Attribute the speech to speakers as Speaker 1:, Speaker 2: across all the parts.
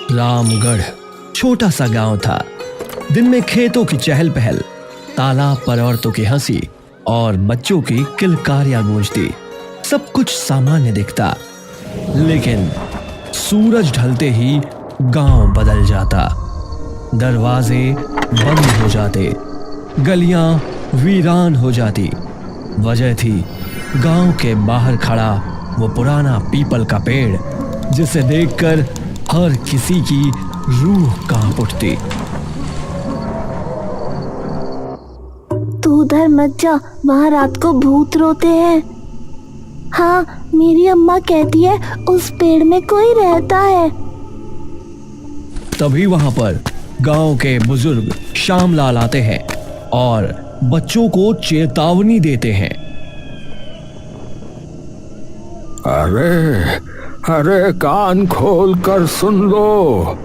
Speaker 1: रामगढ़ छोटा सा गांव था। दिन में खेतों की चहल पहल, तालाब पर औरतों की हंसी और बच्चों की किलकारियां गूंजती। सब कुछ सामान्य दिखता, लेकिन सूरज ढलते ही गांव बदल जाता। दरवाजे बंद हो जाते, गलियां वीरान हो जाती। वजह थी गांव के बाहर खड़ा वो पुराना पीपल का पेड़, जिसे देखकर हर किसी की रूह कांप उठती।
Speaker 2: तू उधर मत जा, वहाँ रात को भूत रोते हैं। हाँ, मेरी अम्मा कहती है उस पेड़ में कोई रहता है।
Speaker 1: तभी वहां पर गांव के बुजुर्ग श्यामलाल आते हैं और बच्चों को चेतावनी देते हैं।
Speaker 3: अरे अरे, कान खोल कर सुन लो।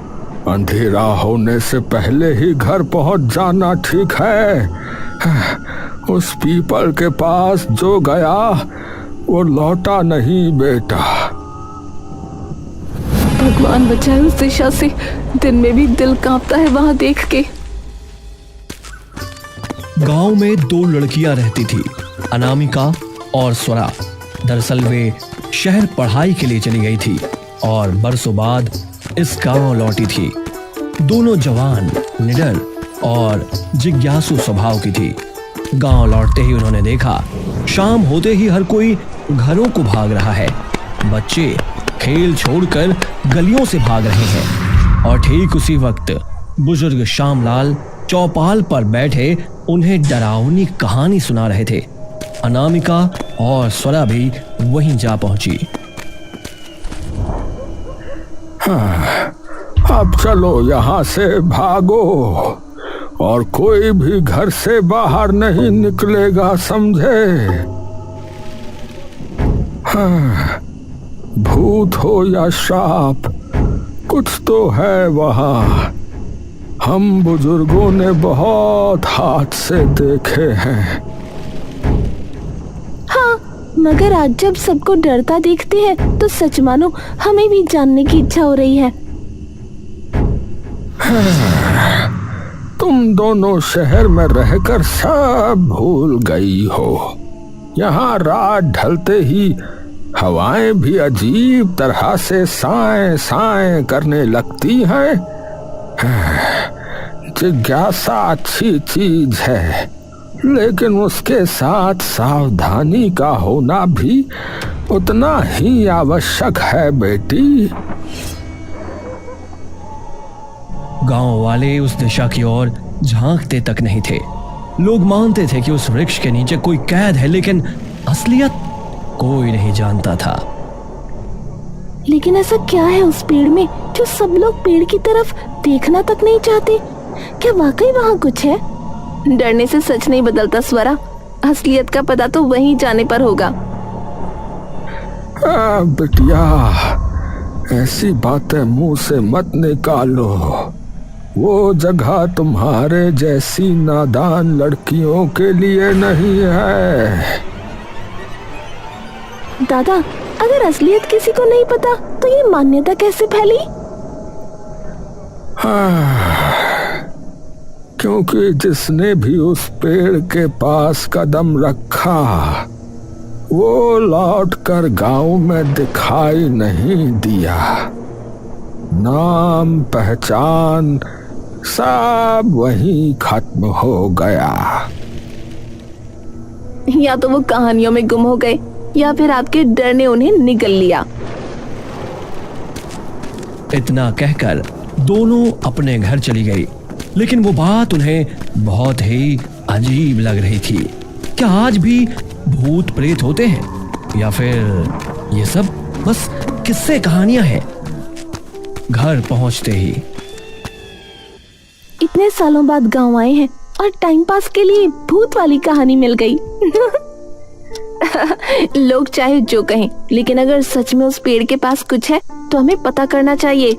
Speaker 3: अंधेरा होने से पहले ही घर पहुंच जाना ठीक है। उस पीपल के पास जो गया वो लौटा नहीं बेटा।
Speaker 4: भगवान बचाए उस दिशा से। दिन में भी दिल कांपता है वहां देख के।
Speaker 1: गांव में दो लड़कियां रहती थी, अनामिका और स्वरा। दरअसल वे शहर पढ़ाई के लिए चली गई थी और बरसों बाद इस गांव लौटी थी। दोनों जवान, निडर और जिज्ञासु स्वभाव की थी। गांव लौटते ही उन्होंने देखा, शाम होते ही हर कोई घरों को भाग रहा है। बच्चे खेल छोड़कर गलियों से भाग रहे हैं और ठीक उसी वक्त बुजुर्ग श्यामलाल चौपाल पर बैठे उन्हें डरावनी कहानी सुना रहे थे। अनामिका और स्वरा भी वहीं जा पहुंची।
Speaker 3: हाँ, अब चलो यहाँ से भागो और कोई भी घर से बाहर नहीं निकलेगा, समझे? हाँ, भूत हो या श्राप, कुछ तो है वहाँ। हम बुजुर्गों ने बहुत हाथ से देखे हैं।
Speaker 2: हाँ, मगर आज जब सबको डरता देखते हैं तो सच मानो हमें भी जानने की इच्छा हो रही है।
Speaker 3: तुम दोनों शहर में रहकर सब भूल गई हो। यहाँ रात ढलते ही हवाएं भी अजीब तरह से साएं साएं करने लगती हैं। जिज्ञासा अच्छी चीज है, लेकिन उसके साथ सावधानी का होना भी उतना ही आवश्यक है बेटी।
Speaker 1: गांव वाले उस दिशा की ओर झांकते तक नहीं थे। लोग मानते थे कि उस वृक्ष के नीचे कोई कैद है, लेकिन असलियत कोई नहीं जानता था।
Speaker 2: लेकिन ऐसा क्या है उस पेड़ में जो सब लोग पेड़ की तरफ देखना तक नहीं चाहते? क्या वाकई वहाँ कुछ है?
Speaker 4: डरने से सच नहीं बदलता स्वरा। असलियत का पता तो वहीं जाने पर होगा।
Speaker 3: बिटिया, ऐसी बातें मुंह से मत निकालो। वो जगह तुम्हारे जैसी नादान लड़कियों के लिए नहीं है।
Speaker 2: दादा, अगर असलियत किसी को नहीं पता तो ये मान्यता कैसे फैली?
Speaker 3: क्योंकि जिसने भी उस पेड़ के पास कदम रखा वो लौटकर गांव में दिखाई नहीं दिया। नाम पहचान सब वहीं खत्म हो गया।
Speaker 4: या तो वो कहानियों में गुम हो गए या फिर आपके डर ने उन्हें निगल लिया।
Speaker 1: इतना कहकर दोनों अपने घर चली गई, लेकिन वो बात उन्हें बहुत ही अजीब लग रही थी। क्या आज भी भूत प्रेत होते हैं या फिर ये सब बस किस्से कहानियां हैं? घर पहुंचते ही
Speaker 2: इतने सालों बाद गांव आए हैं और टाइम पास के लिए भूत वाली कहानी मिल गई।
Speaker 4: लोग चाहे जो कहें, लेकिन अगर सच में उस पेड़ के पास कुछ है तो हमें पता करना चाहिए।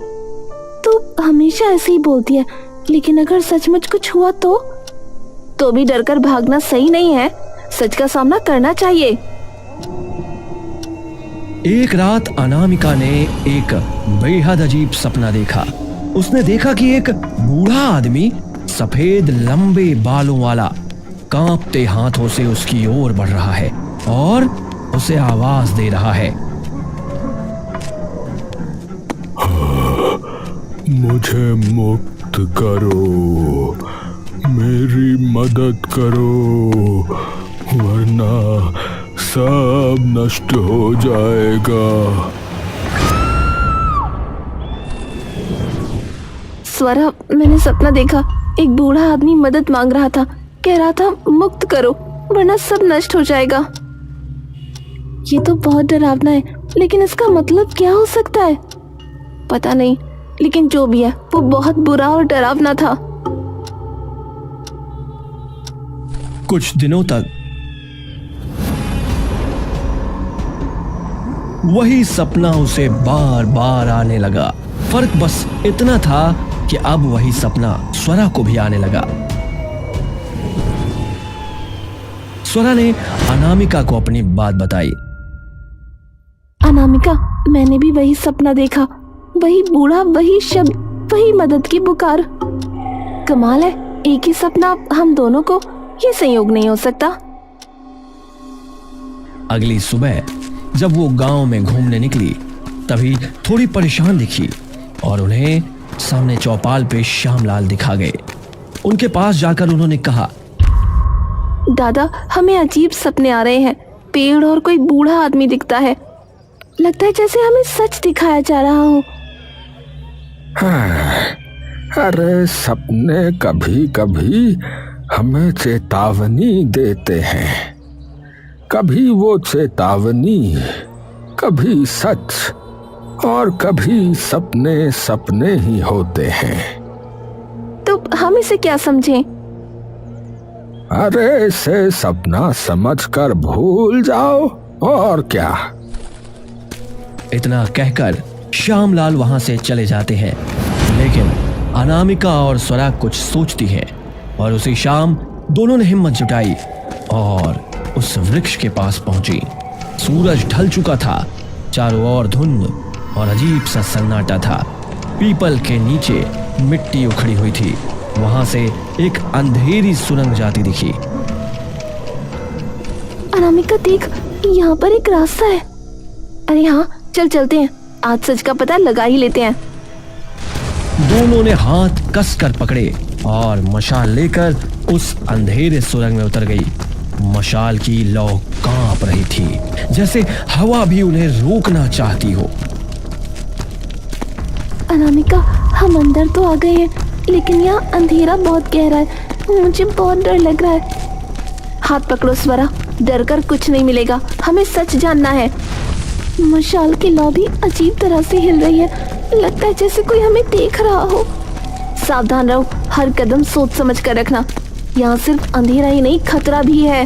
Speaker 2: तू हमेशा ऐसे ही बोलती है, लेकिन अगर सचमुच कुछ हुआ तो
Speaker 4: भी डरकर भागना सही नहीं है। सच का सामना करना चाहिए।
Speaker 1: एक रात अनामिका ने एक बेहद अजीब सपना देखा। उसने देखा कि एक बूढ़ा आदमी सफेद लंबे बालों वाला कांपते हाथों से उसकी ओर बढ़ रहा है और उसे आवाज दे रहा है,
Speaker 3: मुझे मुक्त करो, मेरी मदद करो, वरना सब नष्ट हो जाएगा।
Speaker 4: स्वरा, मैंने सपना देखा, एक बूढ़ा आदमी मदद मांग रहा था, कह रहा था मुक्त करो वरना सब नष्ट हो जाएगा।
Speaker 2: ये तो बहुत डरावना है, लेकिन इसका मतलब क्या हो सकता है?
Speaker 4: पता नहीं, लेकिन जो भी है वो बहुत बुरा और डरावना था।
Speaker 1: कुछ दिनों तक वही सपना उसे बार बार आने लगा। फर्क बस इतना था कि अब वही सपना स्वरा को भी आने लगा। स्वरा ने अनामिका को अपनी बात बताई।
Speaker 2: अनामिका, मैंने भी वही सपना देखा, वही बूढ़ा, वही शब्द, वही मदद की पुकार। कमाल है, एक ही सपना हम दोनों को, ये संयोग नहीं हो सकता।
Speaker 1: अगली सुबह जब वो गांव में घूमने निकली तभी थोड़ी परेशान दिखी और उन्हें सामने चौपाल पे श्यामलाल दिखा गए। उनके पास जाकर उन्होंने कहा,
Speaker 4: दादा, हमें अजीब सपने आ रहे हैं, पेड़ और कोई बूढ़ा आदमी दिखता है,
Speaker 2: लगता है जैसे हमें सच दिखाया जा रहा हो।
Speaker 3: अरे सपने कभी कभी हमें चेतावनी देते हैं, कभी वो चेतावनी, कभी सच और कभी सपने सपने ही होते हैं।
Speaker 4: तो हम इसे क्या समझें?
Speaker 3: अरे इसे सपना समझकर भूल जाओ और क्या।
Speaker 1: इतना कहकर श्यामलाल वहां से चले जाते हैं, लेकिन अनामिका और स्वरा कुछ सोचती है और उसी शाम दोनों ने हिम्मत जुटाई और उस वृक्ष के पास पहुंची। सूरज ढल चुका था, चारों ओर धुंध और अजीब सा सन्नाटा था। पीपल के नीचे मिट्टी उखड़ी हुई थी, वहां से एक अंधेरी सुरंग जाती दिखी।
Speaker 2: अनामिका देख, यहाँ पर एक रास्ता है।
Speaker 4: अरे हाँ, चल चलते हैं, आज सच का पता लगा ही लेते हैं।
Speaker 1: दोनों ने हाथ कसकर पकड़े और मशाल लेकर उस अंधेरे सुरंग में उतर गई। मशाल की लौ कांप रही थी, जैसे हवा भी उन्हें रोकना चाहती हो।
Speaker 2: अनामिका, हम अंदर तो आ गए हैं, लेकिन यहाँ अंधेरा बहुत गहरा है, मुझे बहुत डर लग रहा है।
Speaker 4: हाथ पकड़ो स्वरा, डर कर कुछ नहीं मिलेगा, हमें सच जानना है।
Speaker 2: मशाल की लौ भी अजीब तरह से हिल रही है, लगता है जैसे कोई हमें देख रहा हो।
Speaker 4: सावधान रहो, हर कदम सोच समझ कर रखना, यहाँ सिर्फ अंधेरा ही नहीं, खतरा भी है।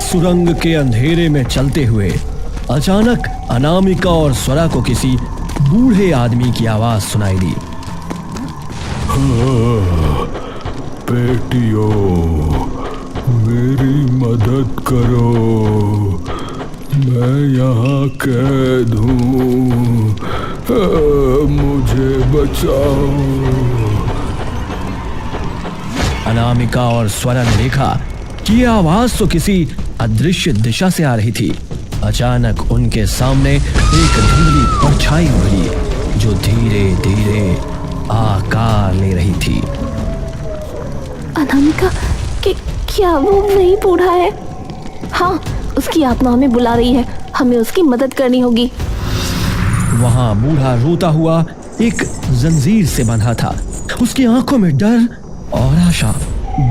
Speaker 1: सुरंग के अंधेरे में चलते हुए अचानक अनामिका और स्वरा को किसी बूढ़े आदमी की आवाज सुनाई दी।
Speaker 3: बेटियों, मेरी मदद करो, मैं यहाँ कैद हूँ, मुझे बचाओ।
Speaker 1: अनामिका और स्वरा ने देखा कि ये आवाज तो किसी अदृश्य दिशा से आ रही थी। अचानक उनके सामने एक धुंधली परछाई उभरी जो धीरे धीरे आकार ले रही थी।
Speaker 2: अनामिका, क्या वो वही बूढ़ा है?
Speaker 4: हाँ, उसकी आत्मा हमें बुला रही है, हमें उसकी मदद करनी होगी।
Speaker 1: वहां बूढ़ा रोता हुआ एक जंजीर से बंधा था। उसकी आंखों में डर और आशा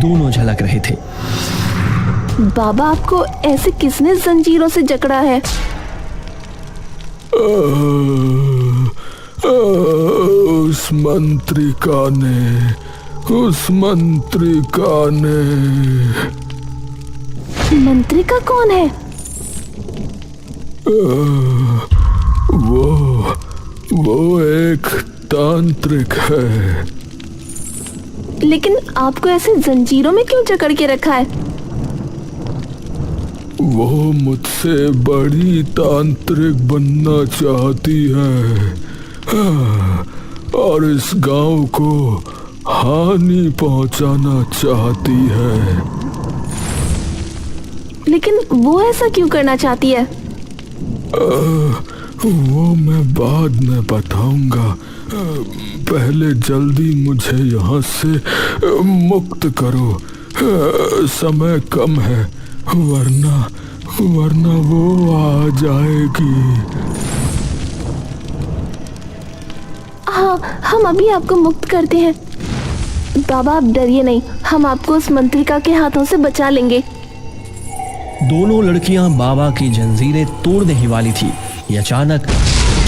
Speaker 1: दोनों झलक रहे थे।
Speaker 4: बाबा, आपको ऐसे किसने जंजीरों से जकड़ा है?
Speaker 3: उस मंत्रिका ने।
Speaker 2: मंत्रिका कौन है?
Speaker 3: वो एक तांत्रिक है।
Speaker 4: लेकिन आपको ऐसे जंजीरों में क्यों जकड़ के रखा है?
Speaker 3: वो मुझसे बड़ी तांत्रिक बनना चाहती है और इस गांव को हानि पहुंचाना चाहती है।
Speaker 2: लेकिन वो ऐसा क्यों करना चाहती है?
Speaker 3: वो मैं बाद में बताऊंगा। पहले जल्दी मुझे यहाँ से मुक्त करो। समय कम है, वरना वो आ जाएगी।
Speaker 2: हाँ, हम अभी आपको मुक्त करते हैं। बाबा आप डरिए नहीं, हम आपको उस मंत्रिका के हाथों से बचा लेंगे।
Speaker 1: दोनों लड़कियां बाबा की जंजीरें तोड़ने ही वाली थी कि अचानक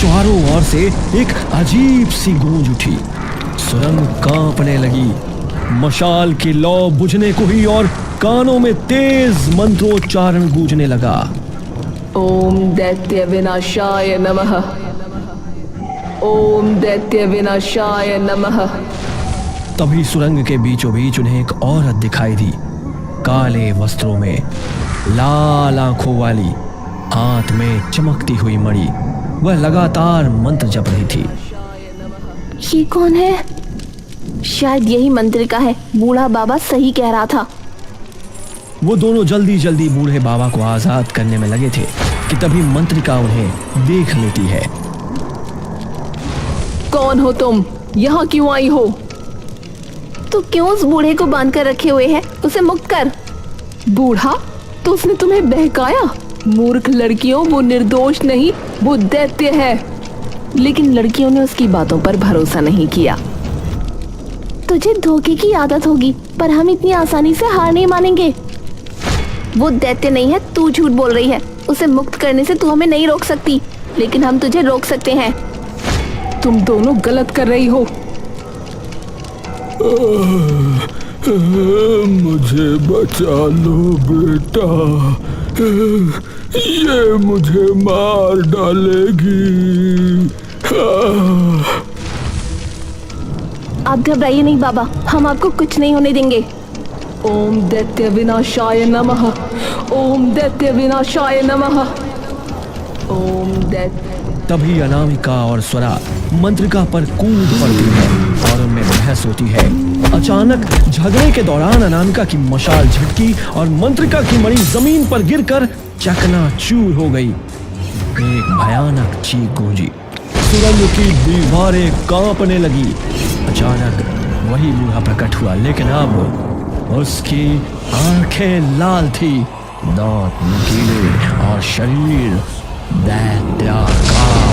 Speaker 1: चारों ओर से एक अजीब सी गूंज उठी। सुरंग कांपने लगी, मशाल की लौ बुझने को ही और कानों में तेज मंत्रोच्चारण गूंजने लगा।
Speaker 4: ओम दैत्य विनाशाय नमः। ओम दैत्य विनाशाय नमः।
Speaker 1: तभी सुरंग के बीचों बीच उन्हें एक औरत दिखाई दी, काले वस्त्रों में, लाल आंखों वाली, हाथ में चमकती हुई मणि। वह लगातार मंत्र जप रही थी।
Speaker 2: ये कौन है? शायद यही मंत्रिका है, बूढ़ा बाबा सही कह रहा था।
Speaker 1: वो दोनों जल्दी जल्दी बूढ़े बाबा को आजाद करने में लगे थे कि तभी मंत्रिका उन्हें देख लेती है।
Speaker 4: कौन हो तुम? यहाँ क्यों आई हो?
Speaker 2: तो क्यों उस बूढ़े को बांध कर रखे हुए है? उसे मुक्त कर।
Speaker 4: बूढ़ा? तो उसने तुम्हें बहकाया? मूर्ख लड़कियों, वो निर्दोष नहीं, वो दैत्य है।
Speaker 2: लेकिन लड़कियों ने उसकी बातों पर भरोसा नहीं किया। तुझे धोखे की आदत होगी, पर हम इतनी आसानी से हार नहीं मानेंगे। वो दैत्य नहीं है, तू झूठ बोल रही है। उसे मुक्त करने से तू हमें नहीं रोक सकती, लेकिन हम तुझे रोक सकते हैं।
Speaker 4: तुम दोनों गलत कर रही हो।
Speaker 3: मुझे बचा लो बेटा, ये मुझे मार डालेगी।
Speaker 2: आप घबराइए नहीं बाबा, हम आपको कुछ नहीं होने देंगे।
Speaker 4: ओम दैत्य विनाशाय नमः। ओम दैत्य विनाशाय नमः। ओम दैत्य।
Speaker 1: तभी अनामिका और स्वरा मंत्रिका पर कूद पड़ती है और उनमें बहस होती है। अचानक झगड़े के दौरान अनामिका की मशाल झटकी और मंत्रिका की मणि जमीन पर गिरकर चकनाचूर हो गई। एक भयानक चीख गूंजी, सुरंग की दीवारें कांपने लगी। अचानक वही बूढ़ा प्रकट हुआ, लेकिन अब उसकी आंखें लाल थी, दांत नुकीले और शरीर दैत्याकार।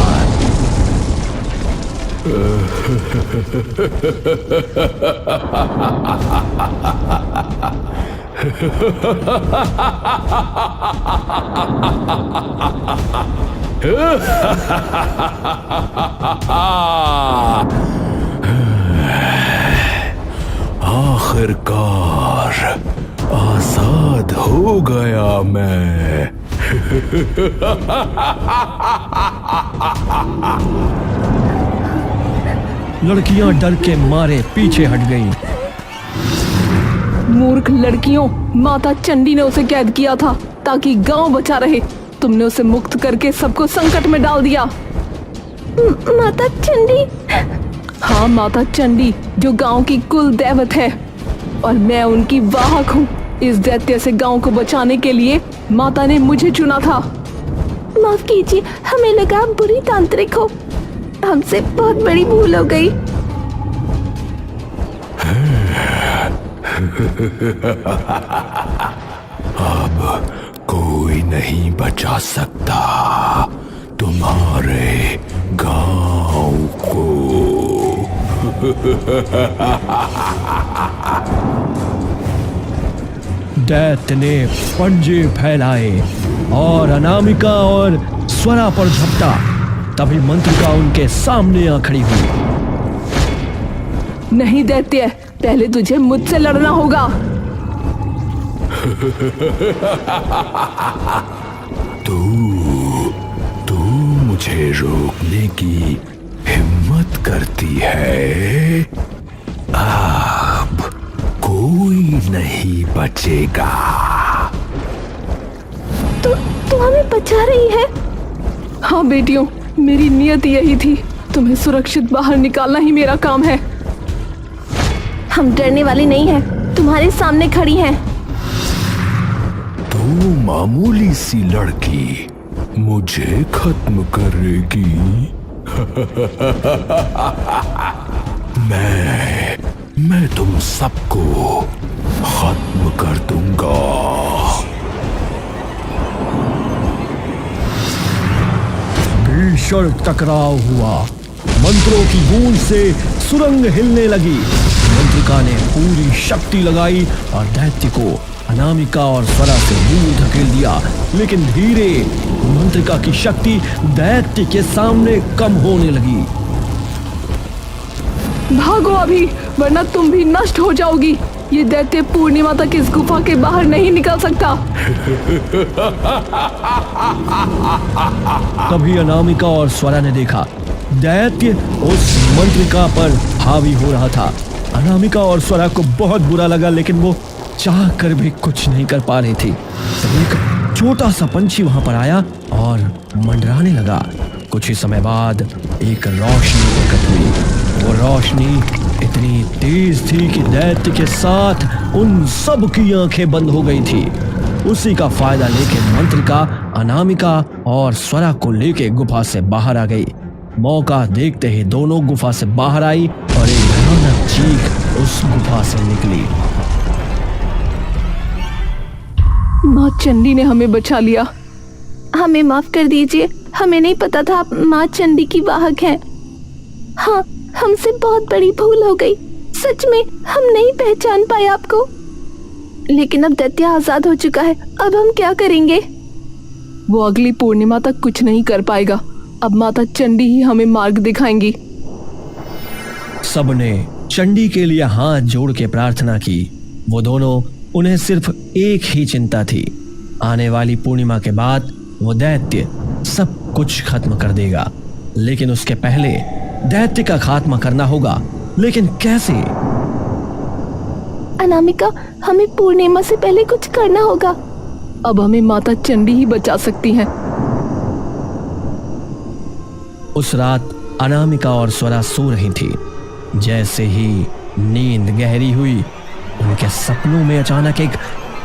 Speaker 3: आखिरकार आजाद हो गया मैं।
Speaker 1: लड़कियां डर के मारे पीछे हट गईं।
Speaker 4: मूर्ख लड़कियों, माता चंडी ने उसे कैद किया था ताकि गांव बचा रहे। तुमने उसे मुक्त करके सबको संकट में डाल दिया।
Speaker 2: माता चंडी?
Speaker 4: हाँ, माता चंडी, जो गांव की कुल दैवत है, और मैं उनकी वाहक हूँ। इस दैत्य से गांव को बचाने के लिए माता ने मुझे चुना था।
Speaker 2: माफ कीजिए, हमें लगा आप बुरी तांत्रिक हो। हमसे बहुत बड़ी भूल हो गई।
Speaker 3: अब कोई नहीं बचा सकता तुम्हारे गांव को।
Speaker 1: दैत्य ने पंजे फैलाए और अनामिका और स्वरा पर झपटा। तभी मंत्रिका उनके सामने आ खड़ी हुई।
Speaker 4: नहीं दैत्य, पहले तुझे मुझसे लड़ना होगा।
Speaker 3: तू मुझे रोकने की हिम्मत करती है। अब कोई नहीं बचेगा।
Speaker 2: तू हमें बचा रही है?
Speaker 4: हाँ बेटियों, मेरी नियत यही थी, तुम्हें सुरक्षित बाहर निकालना ही मेरा काम है।
Speaker 2: हम डरने वाली नहीं हैं, तुम्हारे सामने खड़ी हैं।
Speaker 3: तू मामूली सी लड़की मुझे खत्म करेगी? मैं तुम सबको खत्म कर दूंगा।
Speaker 1: भीषण टकराव हुआ। मंत्रों की गूंज से सुरंग हिलने लगी। मंत्रिका ने पूरी शक्ति लगाई और दैत्य को अनामिका और स्वरा से दूर धकेल दिया, लेकिन धीरे मंत्रिका की शक्ति दैत्य के सामने कम होने लगी।
Speaker 4: भागो अभी, वरना तुम भी नष्ट हो जाओगी। ये दैत्य पूर्णिमा तक इस गुफा के बाहर नहीं निकल सकता।
Speaker 1: तभी अनामिका और स्वरा ने देखा दैत्य उस मंत्रिका पर हावी हो रहा था। अनामिका और स्वरा को बहुत बुरा लगा, लेकिन वो चाह कर भी कुछ नहीं कर पा रही थी। तब एक छोटा सा पंछी वहां पर आया और मंडराने लगा। कुछ ही समय बाद एक रोशनी प्रकट हुई। वो रोशनी इतनी तेज थी कि दैत्य के साथ उन सब की आंखें बंद हो गई थी। उसी का फायदा लेके मंत्रिका अनामिका और स्वरा को लेके गुफा से बाहर आ गई। मौका देखते ही दोनों गुफा से बाहर आई और एक भयानक चीख उस गुफा से निकली।
Speaker 4: माँ चंडी ने हमें बचा लिया।
Speaker 2: हमें माफ कर दीजिए, हमें नहीं पता था आप माँ चंडी की वाहक हैं। हाँ, हमसे बहुत बड़ी भूल हो गई। सच में हम नहीं पहचान पाए आपको। लेकिन अब दैत्य आजाद हो चुका है, अब हम क्या करेंगे?
Speaker 4: वो अगली पूर्णिमा तक कुछ नहीं कर पाएगा। अब माता चंडी ही हमें मार्ग दिखाएंगी।
Speaker 1: सबने चंडी के लिए हाथ जोड़ के प्रार्थना की। वो दोनों, उन्हें सिर्फ एक ही चिंता थी, आने वाली पूर्णिमा के बाद वो दैत्य सब कुछ खत्म कर देगा। लेकिन उसके पहले दैत्य का खात्मा करना होगा। लेकिन कैसे?
Speaker 2: अनामिका, हमें पूर्णिमा से पहले कुछ करना होगा।
Speaker 4: अब हमें माता चंडी ही बचा सकती हैं।
Speaker 1: उस रात अनामिका और स्वरा सो रही थी। जैसे ही नींद गहरी हुई, उनके सपनों में अचानक एक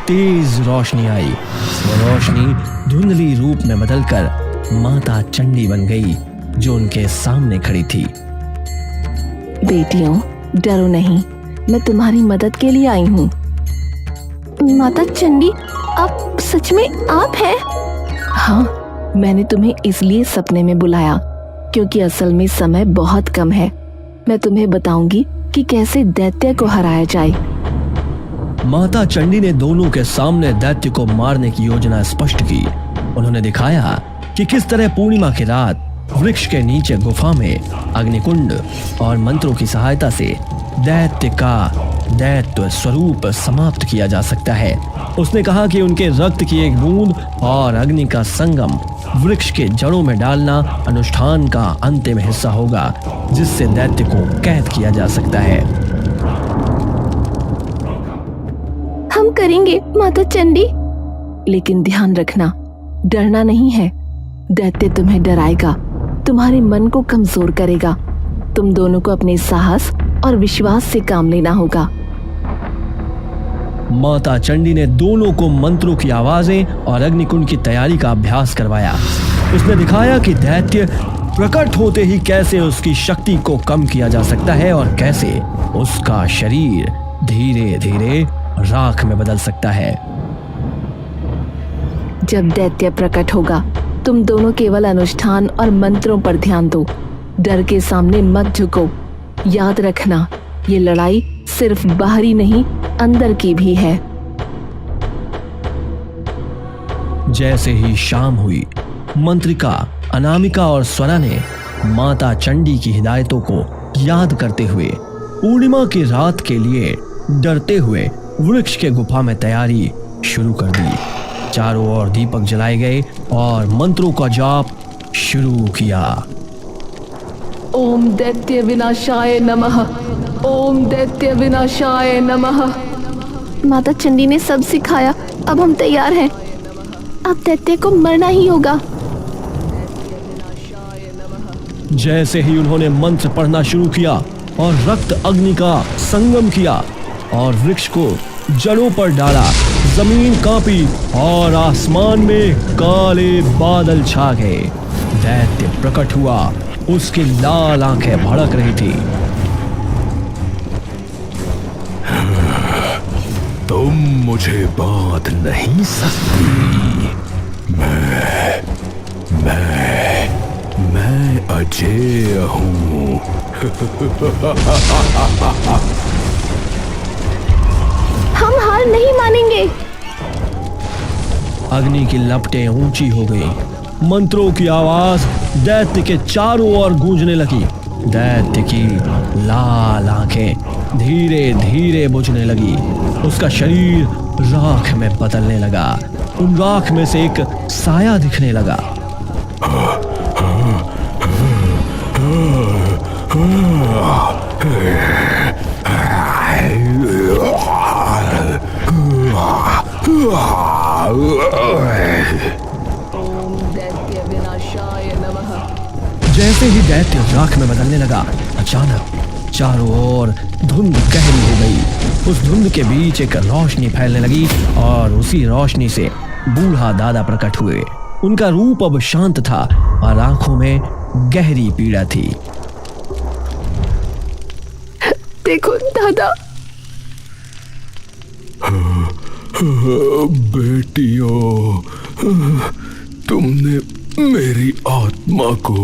Speaker 1: तेज रोशनी आई। वो रोशनी धुंधली रूप में बदलकर माता चंडी बन गई, जो उनके सामने खड़ी थी।
Speaker 2: बेटियों, डरो नहीं, मैं तुम्हारी मदद के लिए आई हूँ। माता चंडी, आप सच में आप हैं? हाँ, मैंने तुम्हें इसलिए सपने में बुलाया क्योंकि असल में समय बहुत कम है। मैं तुम्हें बताऊंगी कि कैसे दैत्य को हराया जाए।
Speaker 1: माता चंडी ने दोनों के सामने दैत्य को मारने की योजना स्पष्ट की। उन्होंने दिखाया कि किस तरह पूर्णिमा की रात वृक्ष के नीचे गुफा में अग्निकुंड और मंत्रों की सहायता से दैत्य का दैत्य स्वरूप समाप्त किया जा सकता है। उसने कहा कि उनके रक्त की एक बूंद और अग्नि का संगम वृक्ष के जड़ों में डालना अनुष्ठान का अंतिम हिस्सा होगा, जिससे दैत्य को कैद किया जा सकता है।
Speaker 2: हम करेंगे माता चंडी, लेकिन ध्यान रखना, डरना नहीं है। दैत्य तुम्हें डराएगा, तुम्हारे मन को कमजोर करेगा। तुम दोनों को अपने साहस और विश्वास से काम लेना होगा।
Speaker 1: माता चंडी ने दोनों को मंत्रों की आवाजें और अग्निकुंड की तैयारी का अभ्यास करवाया। उसने दिखाया कि दैत्य प्रकट होते ही कैसे उसकी शक्ति को कम किया जा सकता है और कैसे उसका शरीर धीरे धीरे राख में बदल सकता है।
Speaker 2: जब दैत्य प्रकट होगा, तुम दोनों केवल अनुष्ठान और मंत्रों पर ध्यान दो। डर के सामने मत झुको। याद रखना, ये लड़ाई सिर्फ बाहरी नहीं, अंदर की भी है।
Speaker 1: जैसे ही शाम हुई, मंत्रिका अनामिका और स्वरा ने माता चंडी की हिदायतों को याद करते हुए पूर्णिमा की रात के लिए डरते हुए वृक्ष के गुफा में तैयारी शुरू कर दी। चारों ओर दीपक जलाए गए और मंत्रों का जाप शुरू किया।
Speaker 4: ओम दैत्य विनाशाय नमः, ओम दैत्य विनाशाय नमः।
Speaker 2: माता चंडी ने सब सिखाया, अब हम तैयार हैं। अब दैत्य को मरना ही होगा।
Speaker 1: जैसे ही उन्होंने मंत्र पढ़ना शुरू किया और रक्त अग्नि का संगम किया और वृक्ष को जड़ों पर डाला, जमीन कांपी और आसमान में काले बादल छा गए। दैत्य प्रकट हुआ, उसकी लाल आंखें भड़क रही थी।
Speaker 3: तुम मुझे बांध नहीं सकती। मैं अजेय हूं।
Speaker 2: हम हार नहीं मानेंगे।
Speaker 1: अग्नि की लपटें ऊंची हो गई, मंत्रों की आवाज दैत्य के चारों ओर गूंजने लगी। दैत्य की लाल आंखें धीरे धीरे बुझने लगी, उसका शरीर राख में बदलने लगा। उन राख में से एक साया दिखने लगा। जैसे ही दैत्य राख में बदलने लगा, अचानक चारों ओर धुंध गहरी हो गई। उस धुंध के बीच एक रोशनी फैलने लगी और उसी रोशनी से बूढ़ा दादा प्रकट हुए। उनका रूप अब शांत था और आंखों में गहरी पीड़ा थी।
Speaker 2: देखो दादा।
Speaker 3: बेटियों, तुमने मेरी आत्मा को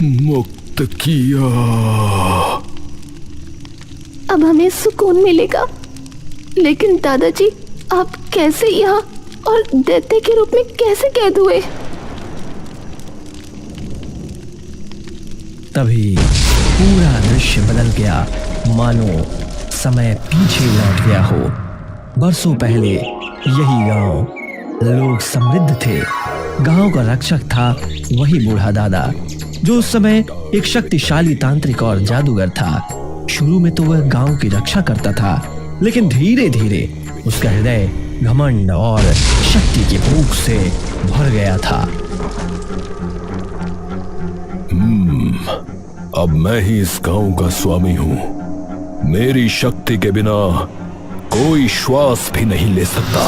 Speaker 3: मुक्त किया।
Speaker 2: अब हमें सुकून मिलेगा। लेकिन दादाजी, आप कैसे यहाँ और दैत्य के रूप में कैसे कैद हुए?
Speaker 1: तभी पूरा दृश्य बदल गया, मानो समय पीछे लौट गया हो। बरसों पहले यही गांव, लोग समृद्ध थे। गांव का रक्षक था वही बूढ़ा दादा, जो उस समय एक शक्तिशाली तांत्रिक और जादूगर था। शुरू में तो वह गांव की रक्षा करता था, लेकिन धीरे धीरे उसका हृदय घमंड और शक्ति की भूख से भर गया था।
Speaker 3: अब मैं ही इस गांव का स्वामी हूं। मेरी शक्ति के बिना कोई श्वास भी नहीं ले सकता।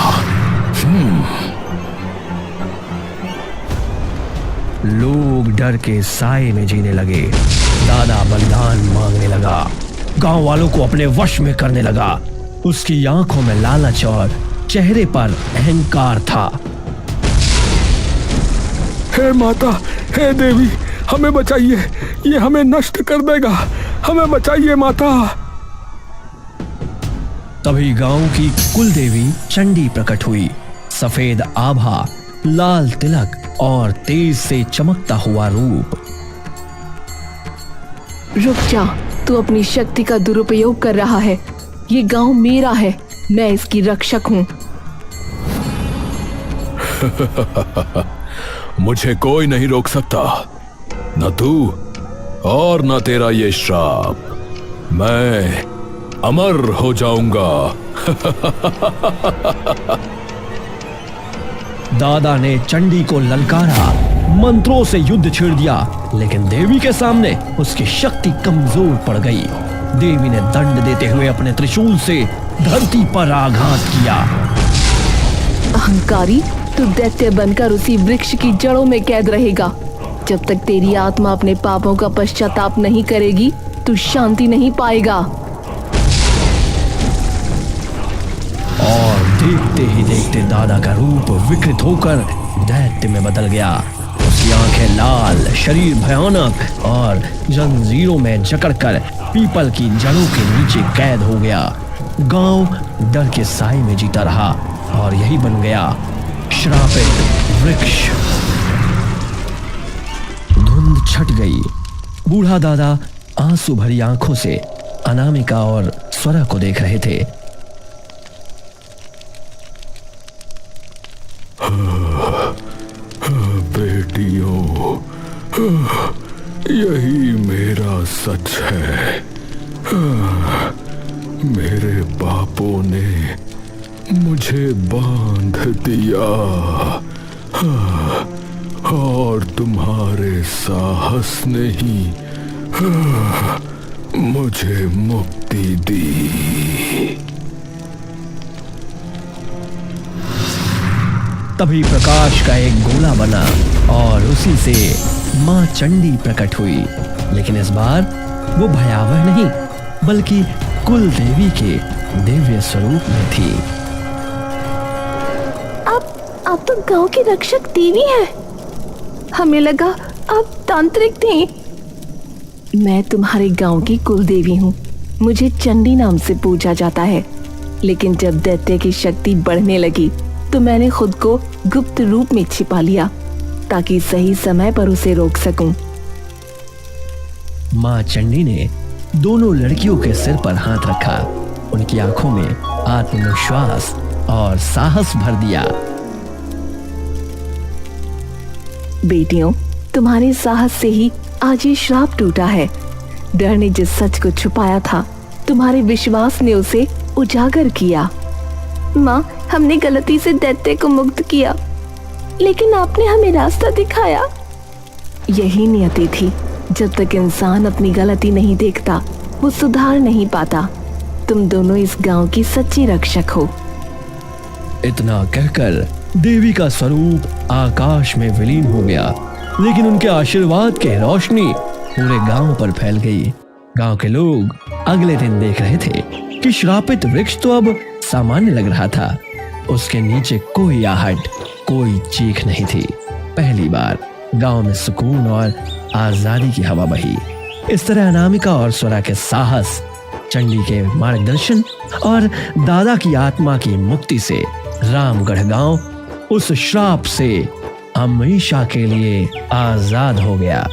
Speaker 1: लोग डर के साए में जीने लगे। दादा बलिदान मांगने लगा, गांव वालों को अपने वश में करने लगा। उसकी आंखों में लालच और चेहरे पर अहंकार था।
Speaker 3: हे माता, हे देवी, हमें बचाइए, ये हमें नष्ट कर देगा। हमें बचाइए माता।
Speaker 1: तभी गांव की कुल देवी चंडी प्रकट हुई। सफेद आभा, लाल तिलक और तेज से चमकता हुआ रूप।
Speaker 4: रुक जा, तू अपनी शक्ति का दुरुपयोग कर रहा है। ये गांव मेरा है, मैं इसकी रक्षक हूँ।
Speaker 3: मुझे कोई नहीं रोक सकता, न तू और न तेरा ये श्राप। मैं अमर हो जाऊंगा।
Speaker 1: दादा ने चंडी को ललकारा, मंत्रों से युद्ध छेड़ दिया, लेकिन देवी के सामने उसकी शक्ति कमजोर पड़ गई। देवी ने दंड देते हुए अपने त्रिशूल से धरती पर आघात किया।
Speaker 4: अहंकारी, तू दैत्य बनकर उसी वृक्ष की जड़ों में कैद रहेगा। जब तक तेरी आत्मा अपने पापों का पश्चाताप नहीं करेगी, तू शांति नहीं पाएगा।
Speaker 1: और देखते ही देखते दादा का रूप विकृत होकर दैत्य में बदल गया। उसकी आंखें लाल, शरीर भयानक और जंजीरों में जकड़कर पीपल की जड़ों के नीचे कैद हो गया। गांव डर के साए में जीता रहा और यही बन गया श्रापित वृक्ष। धुंध छट गई। बूढ़ा दादा आंसू भरी आंखों से अनामिका और स्वरा को देख रहे थे।
Speaker 3: बेटियों, यही मेरा सच है। मेरे बापों ने मुझे बांध दिया, और तुम्हारे साहस ने ही मुझे मुक्ति दी।
Speaker 1: तभी प्रकाश का एक गोला बना और उसी से मां चंडी प्रकट हुई, लेकिन इस बार वो भयावह नहीं बल्कि कुल देवी के दिव्य स्वरूप में थी।
Speaker 2: आप तो गांव की रक्षक देवी हैं। हमें लगा आप तांत्रिक थी। मैं तुम्हारे गांव की कुल देवी हूँ। मुझे चंडी नाम से पूजा जाता है, लेकिन जब दैत्य की शक्ति बढ़ने लगी तो मैंने खुद को गुप्त रूप में छिपा लिया ताकि सही समय पर उसे रोक सकूं।
Speaker 1: मां चंडी ने दोनों लड़कियों के सिर पर हाथ रखा, उनकी आंखों में आत्मविश्वास और साहस भर दिया।
Speaker 2: बेटियों, तुम्हारे साहस से ही आज ये श्राप टूटा है। डर ने जिस सच को छुपाया था, तुम्हारे विश्वास ने उसे उजागर किया। माँ, हमने गलती से दैत्य को मुक्त किया, लेकिन आपने हमें रास्ता दिखाया। यही नियति थी। जब तक इंसान अपनी गलती नहीं देखता, वो सुधार नहीं पाता। तुम दोनों इस गांव की सच्ची रक्षक हो।
Speaker 1: इतना कहकर देवी का स्वरूप आकाश में विलीन हो गया, लेकिन उनके आशीर्वाद की रोशनी पूरे गांव पर फैल गई। गांव के लोग अगले दिन देख रहे थे कि श्रापित वृक्ष तो अब सामान्य लग रहा था। उसके नीचे कोई आहट, कोई चीख नहीं थी। पहली बार गांव में सुकून और आजादी की हवा बही। इस तरह अनामिका और स्वरा के साहस, चंडी के मार्गदर्शन और दादा की आत्मा की मुक्ति से रामगढ़ गांव उस श्राप से हमेशा के लिए आजाद हो गया।